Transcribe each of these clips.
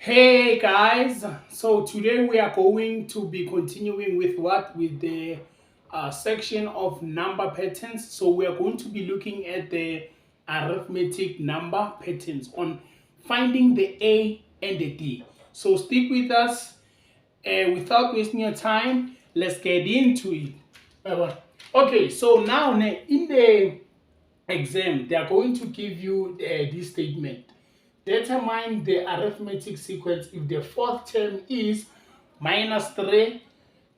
Hey guys, so today we are going to be continuing with the section of number patterns. So we are going to be looking at the arithmetic number patterns on finding the A and the D. So stick with us without wasting your time. Let's get into it. Okay, so now in the exam, they are going to give you this statement. Determine the arithmetic sequence if the fourth term is minus 3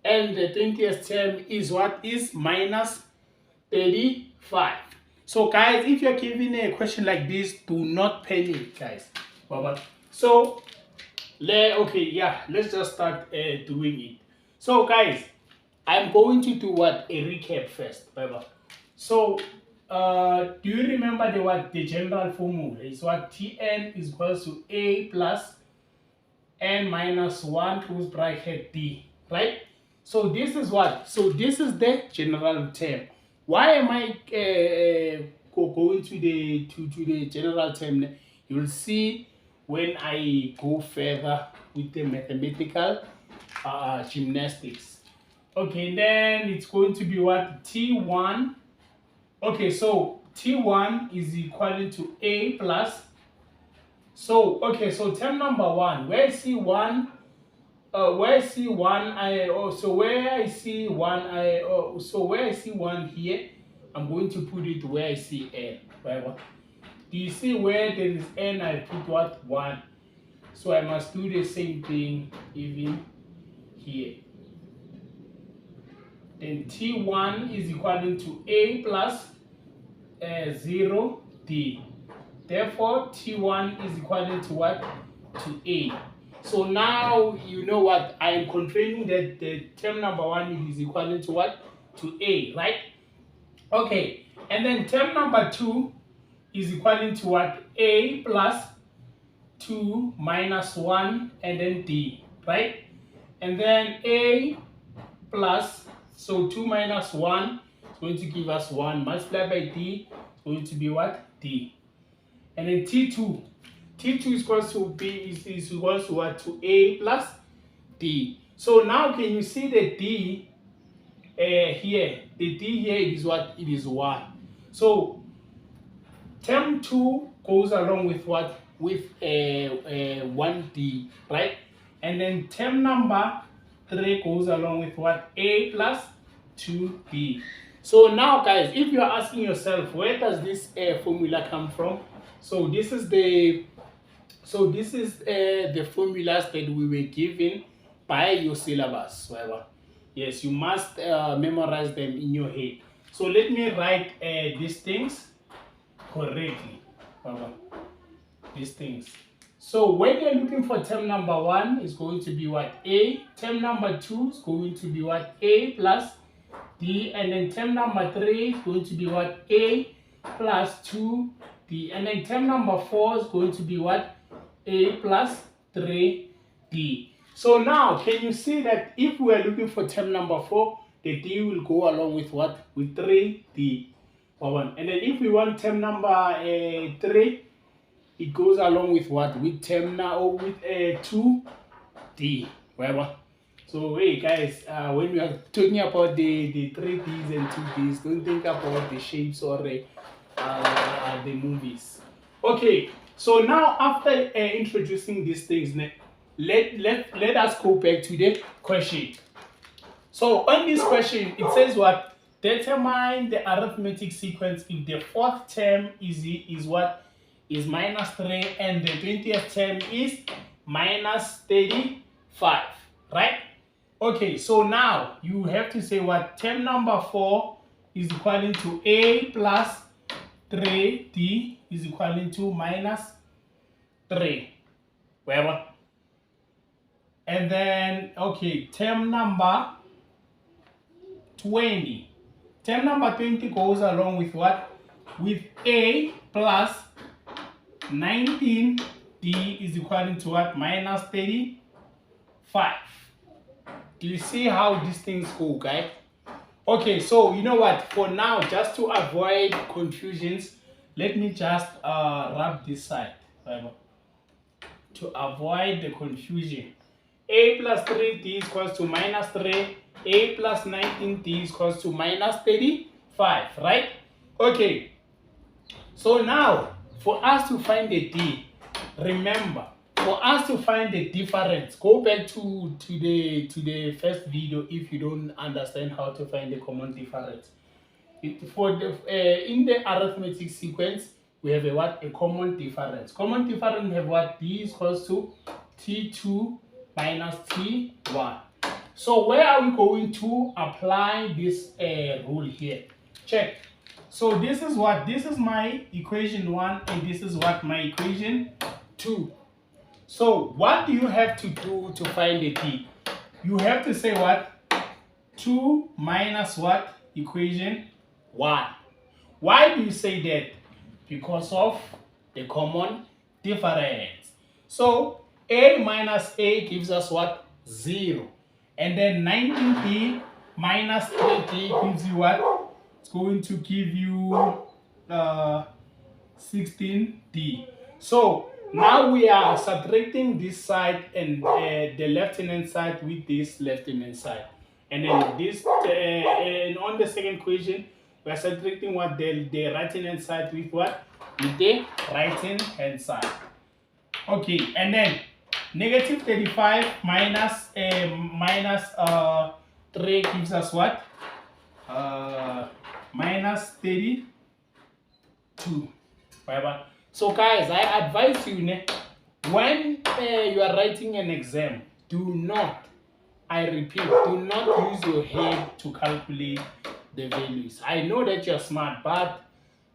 and the 20th term is what is minus 35. So guys, if you're given a question like this, do not panic, guys. So let's just start doing it. So guys, I'm going to do what a recap first. So do you remember the general formula is what Tn is equals to A plus n minus 1 close bracket D, right? So this is what? So this is the general term. Why am I going to the general term? You will see when I go further with the mathematical gymnastics. Okay, then it's going to be what? T1. Okay, so T1 is equal to A plus. So term number 1, where I see 1, where I see 1, so where I see 1, so where I see 1 here, I'm going to put it where I see n. Right? Do you see where there is n? I put what? 1. So I must do the same thing even here. Then T1 is equal to A plus 0 D. Therefore, T1 is equal to what? To A. So now you know what? I am confirming that the term number 1 is equal to what? To A, right? Okay. And then term number 2 is equal to what? A plus 2 minus 1 and then D, right? And then A plus, so 2 minus 1 is going to give us 1 multiplied by D is going to be what? D. And then T2 is equals to B is equals to what? To A plus D. So now can you see the D here? The D here is what? It is 1. So term 2 goes along with what? With 1D, right? And then term number 3 goes along with what? A plus 2B. So now guys, if you are asking yourself, where does this formula come from? So this is the formulas that we were given by your syllabus. Yes, you must memorize them in your head. So let me write these things correctly. These things. So when you're looking for term number 1, it's going to be what? A. Term number 2 is going to be what? A plus D. And then term number 3 is going to be what? A plus 2D. And then term number 4 is going to be what? A plus 3D. So now, can you see that if we are looking for term number 4, the D will go along with what? With 3D. And then if we want term number 3, it goes along with what? With term now or with 2D. So hey guys, when we are talking about the 3Ds and 2Ds, don't think about the shapes or the movies. Okay, so now after introducing these things, let us go back to the question. So on this question, it says what? Determine the arithmetic sequence if the fourth term is what? Is minus 3 and the 20th term is minus 35, right? Okay, so now you have to say what? Term number 4 is equal to A plus 3D is equal to minus 3. Whatever. And then, okay, term number 20. Term number 20 goes along with what? With A plus 19D is equal to what? Minus 35. Do you see how these things go, guys? Okay, so you know what? For now, just to avoid confusions, let me just rub this side to avoid the confusion. A plus 3d is equals to minus 3. A plus 19d is equals to minus 35, right? Okay. So now, for us to find the d, remember, for us to find the difference, go back to the first video if you don't understand how to find the common difference. In the arithmetic sequence, we have a common difference. Common difference have what? D is equals to T2 minus T1. So where are we going to apply this rule here? Check. So this is my equation 1 and this is what my equation 2. So what do you have to do to find the d? You have to say what? 2 minus what? Equation 1. Why do you say that? Because of the common difference. So a minus a gives us what? 0. And then 19d minus 3d gives you what? It's going to give you 16d. So now we are subtracting this side and the left-hand side with this left-hand side. And then this, and on the second equation, we are subtracting what? The right-hand side with what? With the right-hand side. Okay, and then negative 35 minus 3 gives us what? Minus 32. Whatever. So guys, I advise you, when you are writing an exam, do not, I repeat, do not use your head to calculate the values. I know that you're smart, but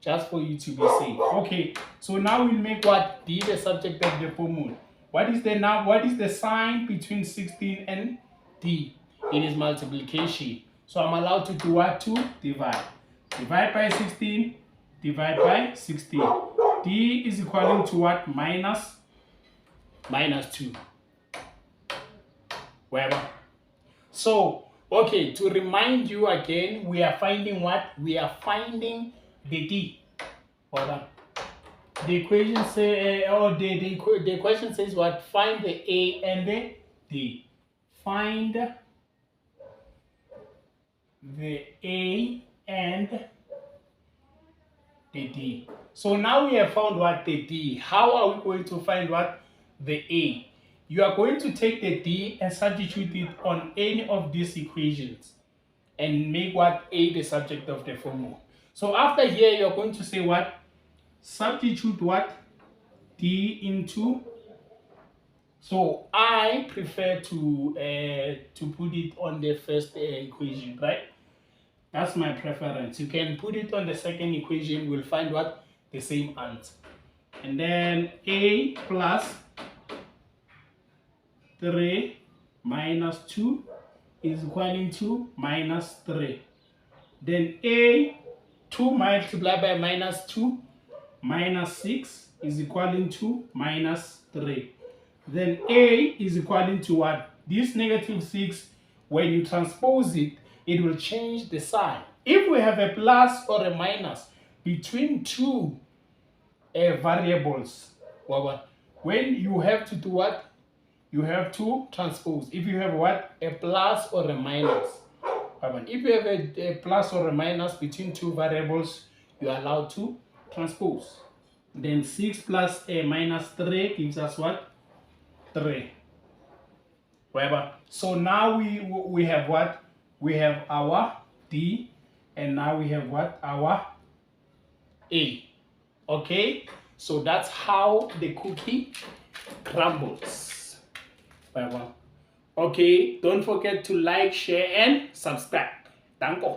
just for you to be safe. Okay, so now we'll make what? D the subject of the formula. What is the sign between 16 and D? It is multiplication. So I'm allowed to do what? To divide. Divide by 16, divide by 16. D is equal to what? Minus 2. Whatever. So, okay, to remind you again, we are finding what? We are finding the D. Whatever. The equation say, the question says what? Find the A and the D. Find the A and the D. So now we have found what? The D. How are we going to find what? The A. You are going to take the D and substitute it on any of these equations and make what? A the subject of the formula. So after here, you are going to say what? Substitute what? D into. So I prefer to put it on the first equation, right? That's my preference. You can put it on the second equation. We'll find what? The same answer. And then A plus 3 minus 2 is equal to minus 3. Then A 2 multiplied by minus 2 minus 6 is equal to minus 3. Then A is equal to what? This negative 6, when you transpose it, it will change the sign. If we have a plus or a minus between two variables, when you have to do what? You have to transpose. If you have what? A plus or a minus. If you have a plus or a minus between two variables, you are allowed to transpose. Then 6 plus a minus 3 gives us what? 3. So now we have what? We have our D, and now we have what? Our A. Okay? So that's how the cookie crumbles. Okay, don't forget to like, share, and subscribe. Thank you.